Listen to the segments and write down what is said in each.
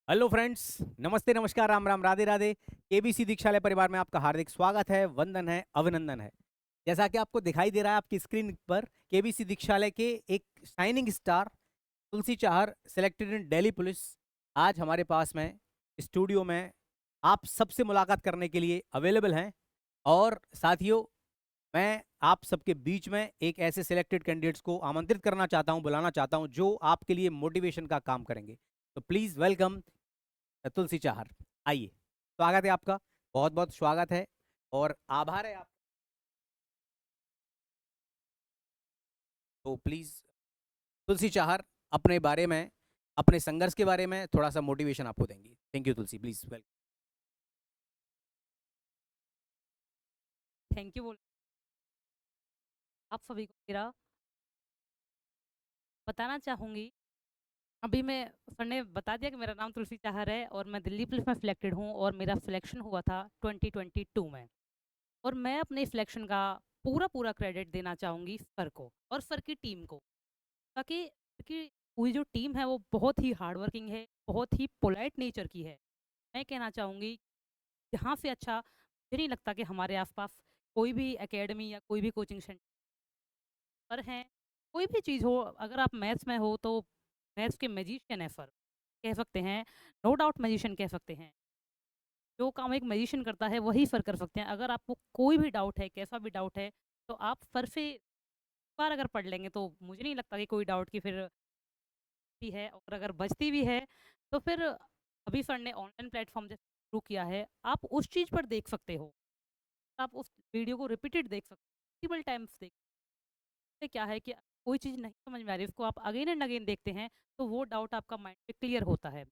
Hello friends. नमस्ते, नमस्कार, Ram Ram, Radhe Radhe. KBC दीक्षालय परिवार में आपका हार्दिक स्वागत है, वंदन है, अभिनंदन है। जैसा कि आपको दिखाई दे रहा है आपकी स्क्रीन पर, केबीसी दीक्षालय के एक shining star Tulsi Chahar, selected in Delhi police, आज हमारे पास में स्टूडियो में आप सबसे मुलाकात करने के लिए अवेलेबल हैं। और साथियों, मैं आप सबके बीच में एक ऐसे सिलेक्टेड कैंडिडेट्स को आमंत्रित करना चाहता हूं, बुलाना चाहता हूं, जो आपके लिए मोटिवेशन का काम करेंगे। तो प्लीज वेलकम तुलसी चाहर। आइए, स्वागत है आपका, बहुत बहुत स्वागत है और आभार है आप। तो प्लीज तुलसी चाहर अपने बारे में, अपने संघर्ष के बारे में थोड़ा सा मोटिवेशन आपको देंगी। Thank you Tulsi, please welcome. Thank you बोल आप सभी को मेरा बताना चाहूँगी। अभी मैं सर ने बता दिया कि मेरा नाम तुलसी चाहर है और मैं दिल्ली पुलिस में सिलेक्टेड हूँ और मेरा सिलेक्शन हुआ था 2022 में। और मैं अपने सिलेक्शन का पूरा पूरा क्रेडिट देना चाहूँगी सर को और सर की टीम को, ताकि कि पूरी जो टीम है वो बहुत ही हार्ड वर्किंग है, बहुत ही पोलाइट नेचर की है। मैं कहना चाहूँगी यहाँ से अच्छा मुझे नहीं लगता कि हमारे आसपास कोई भी एकेडमी या कोई भी कोचिंग सेंटर पर हैं। कोई भी चीज़ हो, अगर आप मैथ्स में हो तो मैथ्स के मैजिशियन है सर, कह सकते हैं। नो डाउट मैजिशियन कह सकते हैं। जो काम एक मैजिशियन करता है वही सर कर सकते हैं। अगर आपको कोई भी डाउट है, कैसा भी डाउट है, तो आप सर से एक बार अगर पढ़ लेंगे तो मुझे नहीं लगता कि कोई डाउट की फिर भी है। और अगर बचती भी है तो फिर अभी सर ने ऑनलाइन प्लेटफॉर्म जैसे शुरू किया है, आप उस चीज़ पर देख सकते हो। आप उस वीडियो को रिपीटेड देख सकते हो, मल्टीपल टाइम्स देख। इससे क्या है कि कोई चीज़ नहीं समझ में आ रही, उसको आप अगेन एंड अगेन देखते हैं तो वो डाउट आपका माइंड पे क्लियर होता है।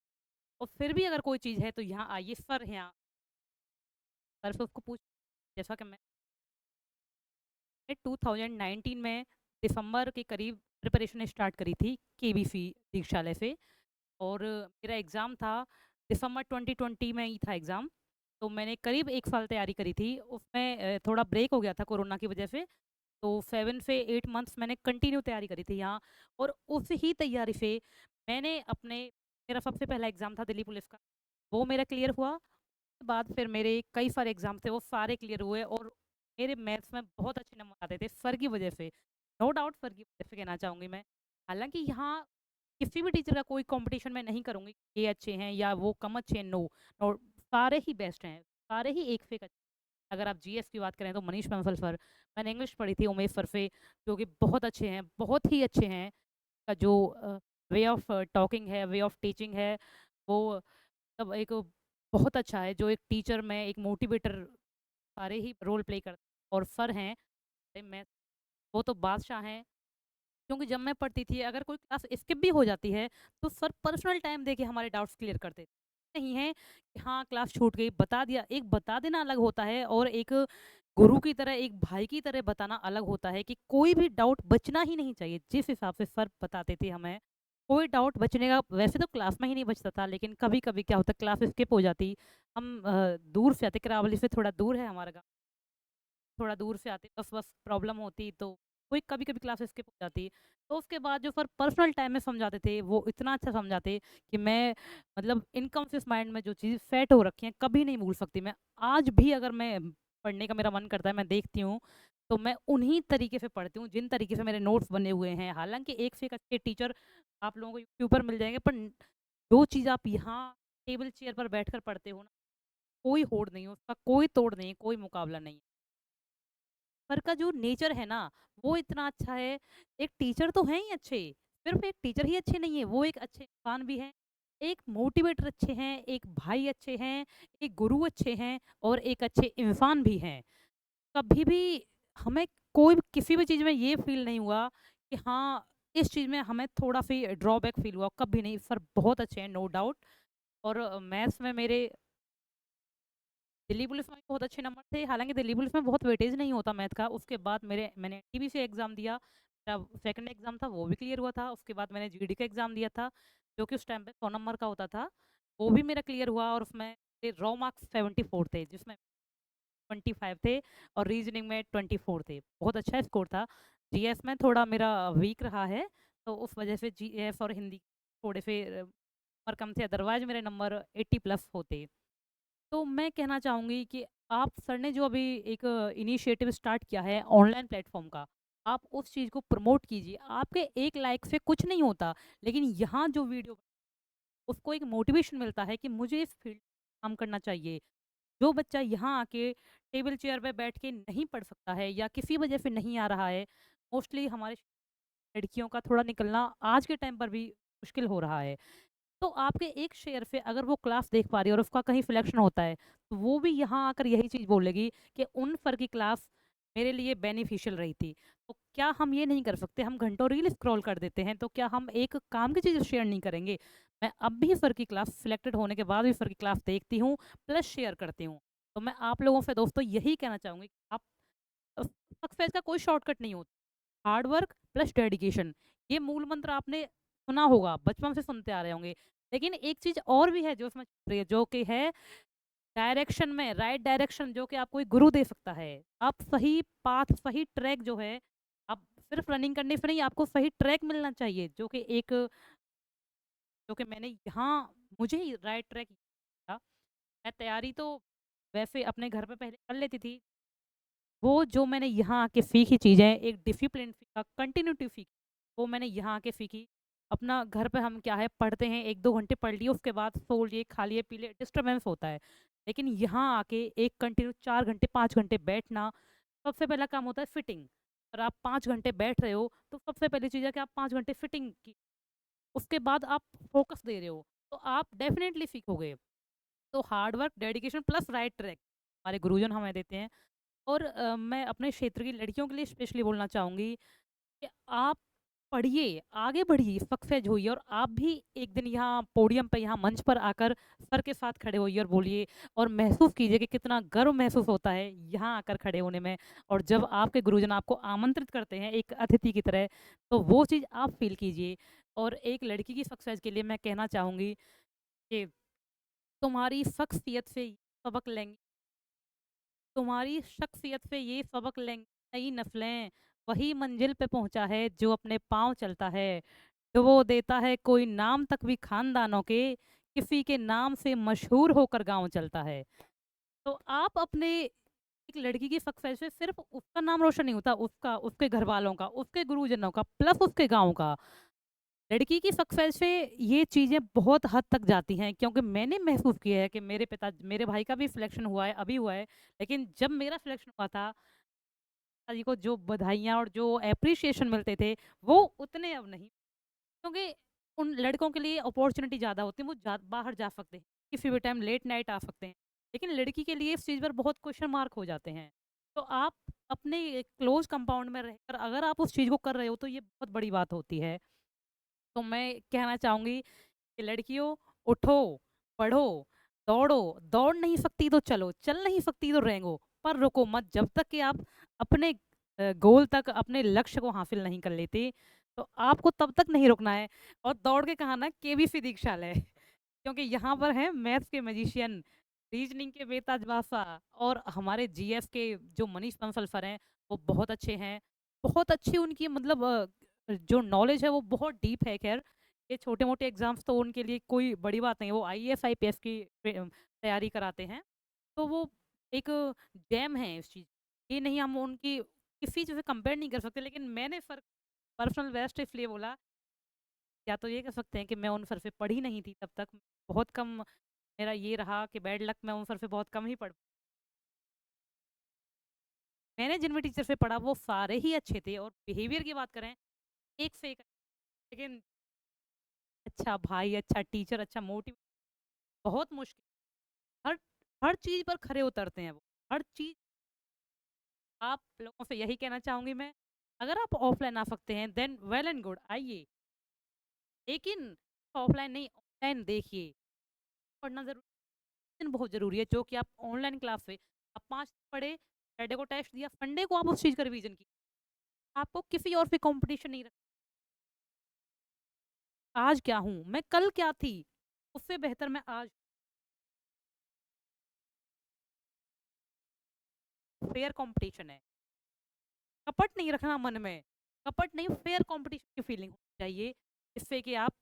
और फिर भी अगर कोई चीज़ है तो यहाँ आइए, सर हैं यहाँ, सर से उसको पूछ। जैसा कि मैंने 2019 में दिसंबर के करीब प्रिपरेशन स्टार्ट करी थी केबीसी दीक्षालय से। और मेरा एग्ज़ाम था दिसंबर 2020 में ही था एग्ज़ाम। तो मैंने करीब 1 साल तैयारी करी थी। उसमें थोड़ा ब्रेक हो गया था कोरोना की वजह से। तो 7 से 8 मंथ्स मैंने कंटिन्यू तैयारी करी थी यहाँ। और उस ही तैयारी से मैंने अपने मेरा सबसे पहला एग्ज़ाम था दिल्ली पुलिस का, वो मेरा क्लियर हुआ। उसके बाद फिर मेरे कई सारे एग्ज़ाम थे, वो सारे क्लियर हुए और मेरे मैथ्स में बहुत अच्छे नंबर आते थे सर की वजह से। नो डाउट सर की वजह से कहना चाहूँगी मैं। हालाँकि यहाँ किसी भी टीचर का कोई कॉम्पिटिशन मैं नहीं करूँगी, ये अच्छे हैं या वो कम अच्छे हैं, नो। नो, सारे ही बेस्ट हैं, सारे ही एक से एक अच्छे। अगर आप जीएस की बात करें तो मनीष बंसल सर, मैंने इंग्लिश पढ़ी थी उमेश सर से, जो कि बहुत अच्छे हैं, बहुत ही अच्छे हैं। का जो वे ऑफ टॉकिंग है, वे ऑफ टीचिंग है, वो सब एक बहुत अच्छा है। जो एक टीचर में एक मोटिवेटर सारे ही रोल प्ले करते हैं। और सर हैं मैं, वो तो बादशाह हैं। क्योंकि जब मैं पढ़ती थी, अगर कोई क्लास स्किप भी हो जाती है तो सर पर्सनल टाइम देके हमारे डाउट्स क्लियर करते थे। नहीं है कि हाँ क्लास छूट गई बता दिया, एक बता देना अलग होता है और एक गुरु की तरह, एक भाई की तरह बताना अलग होता है। कि कोई भी डाउट बचना ही नहीं चाहिए। जिस हिसाब से सर बताते थे हमें, कोई डाउट बचने का, वैसे तो क्लास में ही नहीं बचता था, लेकिन कभी कभी क्या होता, क्लास स्किप हो जाती। हम दूर से आते, करावली से थोड़ा दूर है हमारा गाँव, थोड़ा दूर से आते, बस बस प्रॉब्लम होती तो कोई कभी कभी क्लास स्किप हो जाती। तो उसके बाद जो सर पर्सनल टाइम में समझाते थे वो इतना अच्छा समझाते कि मैं, मतलब इनकॉन्शियस माइंड में जो चीज़ सेट हो रखी हैं कभी नहीं भूल सकती मैं। आज भी अगर मैं पढ़ने का मेरा मन करता है, मैं देखती हूँ तो मैं उन्हीं तरीके से पढ़ती हूँ जिन तरीके से मेरे नोट्स बने हुए हैं। हालांकि एक से एक अच्छे टीचर आप लोगों को यूट्यूब पर मिल जाएंगे, पर जो चीज़ आप यहाँ टेबल चेयर पर बैठकर पढ़ते हो ना, कोई होड़ नहीं है उसका, कोई तोड़ नहीं है, कोई मुकाबला नहीं है। पर का जो नेचर है ना, वो इतना अच्छा है। एक टीचर तो हैं ही अच्छे, सिर्फ एक टीचर ही अच्छे नहीं है, वो एक अच्छे इंसान भी हैं, एक मोटिवेटर अच्छे हैं, एक भाई अच्छे हैं, एक गुरु अच्छे हैं और एक अच्छे इंसान भी हैं। कभी भी हमें कोई भी किसी भी चीज़ में ये फील नहीं हुआ कि हाँ इस चीज़ में हमें थोड़ा सी ड्रॉबैक फील हुआ, कभी नहीं। सर बहुत अच्छे हैं, नो डाउट। और मैथ्स में मेरे दिल्ली पुलिस में बहुत अच्छे नंबर थे। हालाँकि दिल्ली पुलिस में बहुत वेटेज नहीं होता मैथ का। उसके बाद मैंने टीबी से एग्ज़ाम दिया। मेरा सेकंड एग्ज़ाम था, वो भी क्लियर हुआ था। उसके बाद मैंने जीडी का एग्ज़ाम दिया था, जो कि उस टाइम पे 100 नंबर का होता था। वो भी मेरा क्लियर हुआ और उसमें मेरे रॉ मार्क्स 74 थे, जिसमें 25 थे और रीजनिंग में 24 थे। बहुत अच्छा स्कोर था। जीएस में थोड़ा मेरा वीक रहा है, तो उस वजह से जीएस और हिंदी थोड़े से नंबर कम थे, अदरवाइज़ मेरे नंबर 80 प्लस होते। तो मैं कहना चाहूँगी कि आप सर ने जो अभी एक इनिशिएटिव स्टार्ट किया है ऑनलाइन प्लेटफ़ॉर्म का, आप उस चीज़ को प्रमोट कीजिए। आपके एक लाइक से कुछ नहीं होता, लेकिन यहाँ जो वीडियो उसको एक मोटिवेशन मिलता है कि मुझे इस फील्ड काम करना चाहिए। जो बच्चा यहाँ आके टेबल चेयर पे बैठ के नहीं पढ़ सकता है या किसी वजह से नहीं आ रहा है, मोस्टली हमारे लड़कियों का थोड़ा निकलना आज के टाइम पर भी मुश्किल हो रहा है। तो आपके एक शेयर से अगर वो क्लास देख पा रही है और उसका कहीं सिलेक्शन होता है, तो वो भी यहाँ आकर यही चीज़ बोलेगी कि उन सर की क्लास मेरे लिए बेनिफिशियल रही थी। तो क्या हम ये नहीं कर सकते? हम घंटों रील स्क्रॉल कर देते हैं, तो क्या हम एक काम की चीज़ शेयर नहीं करेंगे? मैं अब भी सर की क्लास सिलेक्टेड होने के बाद भी सर की क्लास देखती हूँ, प्लस शेयर करती हूँ। तो मैं आप लोगों से दोस्तों यही कहना चाहूँगी कि आप सक्सेस का कोई शॉर्टकट नहीं होता। हार्ड वर्क प्लस डेडिकेशन, ये मूल मंत्र आपने सुना होगा, बचपन से सुनते आ रहे होंगे। लेकिन एक चीज़ और भी है जो उसमें छुप रही है, जो कि है डायरेक्शन में, राइट डायरेक्शन, जो कि आपको एक गुरु दे सकता है। आप सही पाथ, सही ट्रैक जो है, आप सिर्फ रनिंग करने से नहीं, आपको सही ट्रैक मिलना चाहिए, जो कि मैंने यहाँ मुझे ही राइट ट्रैक था। मैं तैयारी तो वैसे अपने घर पे पहले कर लेती थी। वो जो मैंने यहाँ आके सीखी चीज़ें, एक डिसिप्लिन सीखा, कंटिन्यूटी सीखी, वो मैंने यहाँ आके सीखी। अपना घर पे हम क्या है पढ़ते हैं, 1-2 घंटे पढ़ लिए, उसके बाद सो लिए, खा लिए, पी लिए, डिस्टर्बेंस होता है। लेकिन यहाँ आके एक कंटिन्यू 4 घंटे, 5 घंटे बैठना, सबसे पहला काम होता है फिटिंग। और आप 5 घंटे बैठ रहे हो, तो सबसे पहली चीज़ है कि आप 5 घंटे फिटिंग की, उसके बाद आप फ़ोकस दे रहे हो, तो आप डेफ़िनेटली सीखोगे। तो hard work, dedication plus right track, हमारे गुरुजन हमें देते हैं। और मैं अपने क्षेत्र की लड़कियों के लिए स्पेशली बोलना चाहूँगी कि आप पढ़िए, आगे बढ़िए, सक्सेस होइए और आप भी एक दिन यहाँ पोडियम पे, यहाँ मंच पर आकर सर के साथ खड़े होइए और बोलिए और महसूस कीजिए कि कितना गर्व महसूस होता है यहाँ आकर खड़े होने में। और जब आपके गुरुजन आपको आमंत्रित करते हैं एक अतिथि की तरह, तो वो चीज़ आप फ़ील कीजिए। और एक लड़की की सक्सेस के लिए मैं कहना चाहूँगी कि तुम्हारी शख्सियत से सबक लेंगे, तुम्हारी शख्सियत से ये सबक लेंगी नई नस्लें, वही मंजिल पे पहुंचा है जो अपने पाँव चलता है, तो वो देता है कोई नाम तक भी खानदानों के, किसी के नाम से मशहूर होकर गांव चलता है। तो आप अपने एक लड़की की सक्सेस से सिर्फ उसका नाम रोशन नहीं होता, उसका, उसके घर वालों का, उसके गुरुजनों का, प्लस उसके गांव का। लड़की की सक्सेस से ये चीज़ें बहुत हद तक जाती हैं, क्योंकि मैंने महसूस किया है कि मेरे भाई का भी सिलेक्शन हुआ है, अभी हुआ है, लेकिन जब मेरा सिलेक्शन हुआ था, पिताजी को जो बधाइयाँ और जो एप्रिसिएशन मिलते थे, वो उतने अब नहीं, क्योंकि उन लड़कों के लिए अपॉर्चुनिटी ज़्यादा होती है, वो बाहर जा सकते हैं, किसी भी टाइम लेट नाइट आ सकते हैं, लेकिन लड़की के लिए इस चीज़ पर बहुत क्वेश्चन मार्क हो जाते हैं। तो आप अपने क्लोज कंपाउंड में रहकर अगर आप उस चीज़ को कर रहे हो, तो ये बहुत बड़ी बात होती है। तो मैं कहना चाहूँगी कि लड़कियों, उठो, पढ़ो, दौड़ो, दौड़ नहीं सकती तो चलो, चल नहीं सकती तो रेंगो, पर रुको मत जब तक कि आप अपने गोल तक, अपने लक्ष्य को हासिल नहीं कर लेते, तो आपको तब तक नहीं रुकना है। और दौड़ के कहा ना केबीसी दीक्षालय, क्योंकि यहाँ पर हैं मैथ्स के मैजिशियन, रीजनिंग के बेताज बादशाह, और हमारे जीएस के जो मनीष बंसल सर हैं, वो बहुत अच्छे हैं। बहुत अच्छी उनकी मतलब जो नॉलेज है वो बहुत डीप है। खैर, ये छोटे-मोटे एग्ज़ाम्स तो उनके लिए कोई बड़ी बात नहीं है, वो आईएएस, आईपीएस की तैयारी कराते हैं। तो वो एक जेम है इस चीज़, ये नहीं हम उनकी किसी चीज़ से कंपेयर नहीं कर सकते, लेकिन मैंने सर पर्सनल बेस्ट इसलिए बोला, या तो ये कह सकते हैं कि मैं उन सर से पढ़ी नहीं थी तब तक, बहुत कम मेरा ये रहा कि बैड लक, मैं उन सर से बहुत कम ही पढ़, मैंने जिन भी टीचर से पढ़ा वो सारे ही अच्छे थे, और बिहेवियर की बात करें, एक से एक, लेकिन अच्छा भाई, अच्छा टीचर, अच्छा मोटिव बहुत मुश्किल। हर हर चीज़ पर खरे उतरते हैं वो, हर चीज़। आप लोगों से यही कहना चाहूँगी मैं, अगर आप ऑफलाइन आ सकते हैं देन वेल एंड गुड, आइए, लेकिन ऑफलाइन नहीं, ऑनलाइन देखिए। पढ़ना ज़रूरी, बहुत ज़रूरी है, जो कि आप ऑनलाइन क्लास से आप 5 पढ़े, फ्राइडे को टेस्ट दिया, संडे को आप उस चीज़ का रिवीजन कीजिए। आपको किसी और से कॉम्पिटिशन नहीं रखना, आज क्या हूँ, मैं कल क्या थी, उससे बेहतर मैं आज, फेयर कॉम्पिटिशन है। कपट नहीं रखना मन में, कपट नहीं, फेयर कॉम्पिटिशन की फीलिंग होनी चाहिए, जिससे कि आप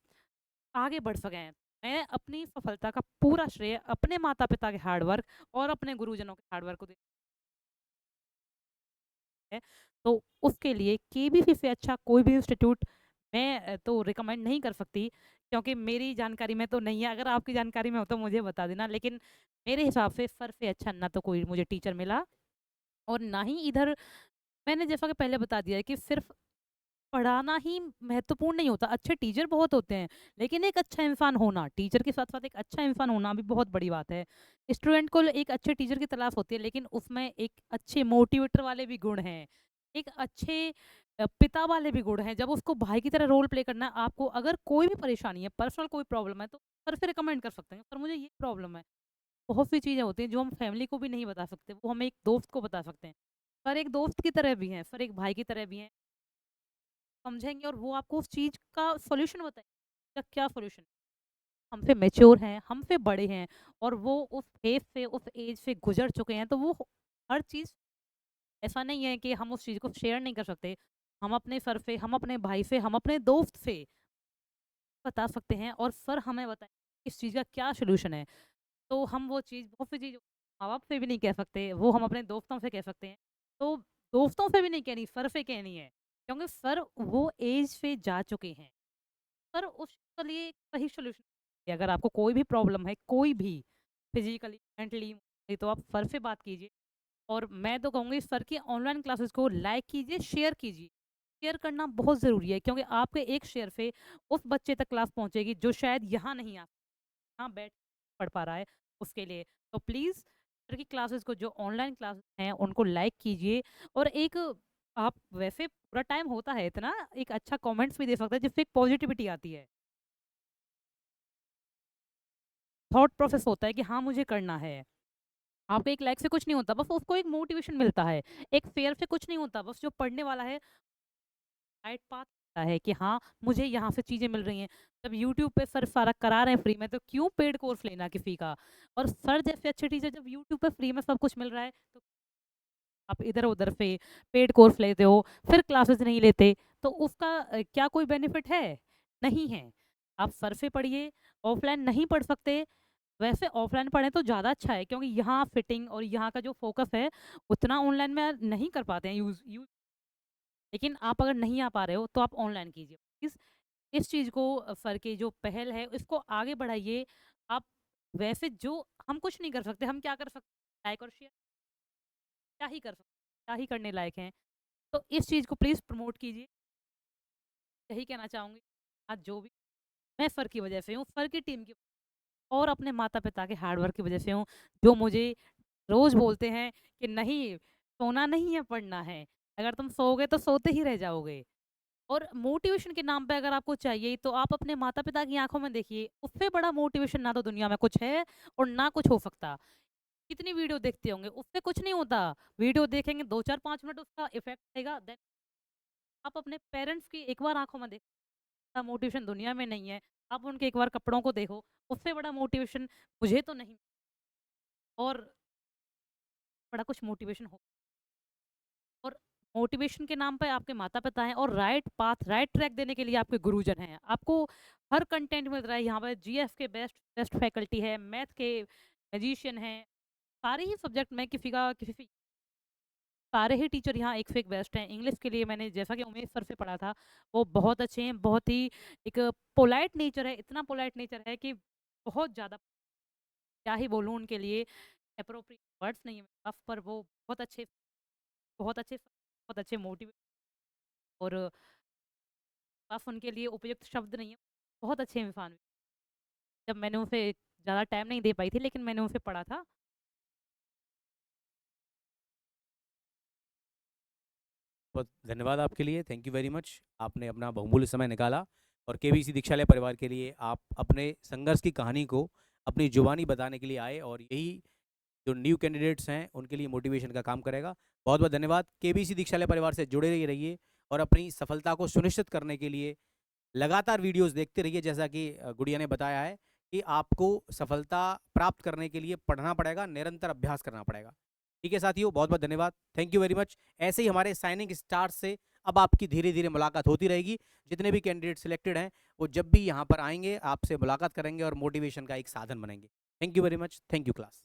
आगे बढ़ सकें। मैं अपनी सफलता का पूरा श्रेय अपने माता-पिता के हार्ड वर्क और अपने गुरुजनों के हार्ड वर्क को देती है। तो उसके लिए केबीसी से अच्छा कोई भी इंस्टीट्यूट मैं तो रिकमेंड नहीं कर सकती, क्योंकि मेरी जानकारी में तो नहीं है। अगर आपकी जानकारी में हो तो मुझे बता देना, लेकिन मेरे हिसाब से सर से अच्छा ना तो कोई मुझे टीचर मिला, और ना ही इधर मैंने जैसा कि पहले बता दिया है कि सिर्फ पढ़ाना ही महत्वपूर्ण नहीं होता। अच्छे टीचर बहुत होते हैं, लेकिन एक अच्छा इंसान होना, टीचर के साथ-साथ एक अच्छा इंसान होना भी बहुत बड़ी बात है। स्टूडेंट को एक अच्छे टीचर की तलाश होती है, लेकिन उसमें एक अच्छे मोटिवेटर वाले भी गुण हैं। एक अच्छे पिता वाले भी गुण हैं। जब उसको भाई की तरह रोल प्ले करना है, आपको अगर कोई भी परेशानी है, पर्सनल कोई प्रॉब्लम है, तो सर से रिकमेंड कर सकते हैं, "सर मुझे ये प्रॉब्लम है।" बहुत सी चीज़ें होती हैं जो हम फैमिली को भी नहीं बता सकते, वो हम एक दोस्त को बता सकते हैं। सर एक दोस्त की तरह भी हैं, सर एक भाई की तरह भी हैं। समझेंगे और वो आपको उस चीज़ का सॉल्यूशन बताएँगे, इसका क्या सॉल्यूशन है। हमसे मैच्योर हैं, हमसे बड़े हैं, और वो उस फेज़ से, उस एज से गुज़र चुके हैं, तो वो हर चीज़, ऐसा नहीं है कि हम उस चीज़ को शेयर नहीं कर सकते। हम अपने सर से, हम अपने भाई से, हम अपने दोस्त से बता सकते हैं, और सर हमें बताएँ इस चीज़ का क्या सॉल्यूशन है। तो हम वो चीज़, बहुत सी चीज़ माँ-बाप से भी नहीं कह सकते, वो हम अपने दोस्तों से कह सकते हैं। तो दोस्तों से भी नहीं कहनी, सर से कहनी है, क्योंकि सर वो एज पे जा चुके हैं। सर उसके लिए एक सही सॉल्यूशन है। अगर आपको कोई भी प्रॉब्लम है, कोई भी, फिज़िकली, मेंटली, तो आप सर से बात कीजिए। और मैं तो कहूँगी सर की ऑनलाइन क्लासेस को लाइक कीजिए, शेयर कीजिए। शेयर करना बहुत ज़रूरी है, क्योंकि आपके एक शेयर से उस बच्चे तक क्लास पहुँचेगी जो शायद यहाँ नहीं आ, यहाँ बैठ पढ़ पा रहा है, उसके लिए। तो प्लीज़ सर की क्लासेस को, जो ऑनलाइन क्लासेस हैं, उनको लाइक कीजिए। और एक, आप वैसे पूरा टाइम होता है इतना, एक अच्छा कमेंट्स भी दे सकते हैं, जिससे एक पॉजिटिविटी आती है। थॉट प्रोसेस होता है कि हाँ, मुझे करना है। आपके एक लाइक से कुछ नहीं होता, बस उसको एक मोटिवेशन मिलता है। एक फेयर से कुछ नहीं होता, बस जो पढ़ने वाला है राइट पाथ होता है कि हाँ, मुझे यहाँ से चीज़ें मिल रही हैं। जब यूट्यूब पे सर सारा करा रहे हैं फ्री में, तो क्यों पेड कोर्स लेना किसी का? और सर जैसे अच्छे टीचर जब यूट्यूब पे फ्री में सब कुछ मिल रहा है, तो आप इधर-उधर से पेड कोर्स लेते हो, फिर क्लासेस नहीं लेते, तो उसका क्या कोई बेनिफिट है? नहीं है। आप सर से पढ़िए, ऑफलाइन नहीं पढ़ सकते, वैसे ऑफलाइन पढ़ें तो ज़्यादा अच्छा है, क्योंकि यहाँ फिटिंग और यहाँ का जो फ़ोकस है, उतना ऑनलाइन में नहीं कर पाते हैं यूज़ यूज़ लेकिन आप अगर नहीं आ पा रहे हो, तो आप ऑनलाइन कीजिए। इस चीज़ को, सर की जो पहल है, इसको आगे बढ़ाइए। आप वैसे जो, हम कुछ नहीं कर सकते, हम क्या कर सकते हैं? लाइक और शेयर, क्या ही कर सकते हैं, क्या ही करने लायक हैं। तो इस चीज़ को प्लीज़ प्रमोट कीजिए। यही कहना चाहूँगी। आज जो भी, मैं सर की वजह से हूँ, सर की टीम की, और अपने माता-पिता के हार्ड वर्क की वजह से हूँ, जो मुझे रोज़ बोलते हैं कि नहीं, सोना नहीं है, पढ़ना है। अगर तुम सोओगे तो सोते ही रह जाओगे। और मोटिवेशन के नाम पे अगर आपको चाहिए, तो आप अपने माता-पिता की आँखों में देखिए, उससे बड़ा मोटिवेशन ना तो दुनिया में कुछ है, और ना कुछ हो सकता। कितनी वीडियो देखते होंगे, उससे कुछ नहीं होता। वीडियो देखेंगे 2, 4, 5 मिनट, उसका इफ़ेक्ट आएगा, देन आप अपने पेरेंट्स की एक बार आँखों में देखो, मोटिवेशन दुनिया में नहीं है। आप उनके एक बार कपड़ों को देखो, उससे बड़ा मोटिवेशन मुझे तो नहीं, और बड़ा कुछ मोटिवेशन हो। और मोटिवेशन के नाम पे आपके माता-पिता हैं, और राइट पाथ, राइट ट्रैक देने के लिए आपके गुरुजन हैं। आपको हर कंटेंट मिल रहा है यहाँ पे, जीएस के बेस्ट बेस्ट फैकल्टी है, मैथ के मैजिशियन हैं, सारे ही सब्जेक्ट में किसी का किसी से, सारे ही टीचर यहाँ एक से एक बेस्ट हैं। इंग्लिश के लिए मैंने जैसा कि उमेश सर से पढ़ा था, वो बहुत अच्छे हैं, बहुत ही एक पोलाइट नेचर है, इतना पोलाइट नेचर है कि बहुत ज़्यादा, क्या ही बोलूँ उनके लिए, एप्रोप्रिएट वर्ड्स नहीं है मेरे पास, पर वो बहुत अच्छे, बहुत अच्छे मोटिवेट, और पास उनके लिए उपयुक्त शब्द नहीं है। बहुत अच्छे इंसान, जब मैंने उनसे ज़्यादा टाइम नहीं दे पाई थी, लेकिन मैंने उनसे पढ़ा था। बहुत धन्यवाद आपके लिए, थैंक यू वेरी मच। आपने अपना बहुमूल्य समय निकाला और केबीसी दीक्षालय परिवार के लिए आप अपने संघर्ष की कहानी को अपनी जुबानी बताने के लिए आए, और यही जो न्यू कैंडिडेट्स हैं उनके लिए मोटिवेशन का काम करेगा। बहुत बहुत धन्यवाद। केबीसी दीक्षालय परिवार से जुड़े ही रहिए, और अपनी सफलता को सुनिश्चित करने के लिए लगातार वीडियोस देखते रहिए। जैसा कि गुड़िया ने बताया है कि आपको सफलता प्राप्त करने के लिए पढ़ना पड़ेगा, निरंतर अभ्यास करना पड़ेगा। ठीक है साथियों, बहुत बहुत धन्यवाद, थैंक यू वेरी मच। ऐसे ही हमारे साइनिंग स्टार्स से अब आपकी धीरे धीरे मुलाकात होती रहेगी। जितने भी कैंडिडेट सिलेक्टेड हैं वो जब भी यहाँ पर आएंगे आपसे मुलाकात करेंगे और मोटिवेशन का एक साधन बनेंगे। Thank you very much, thank you class.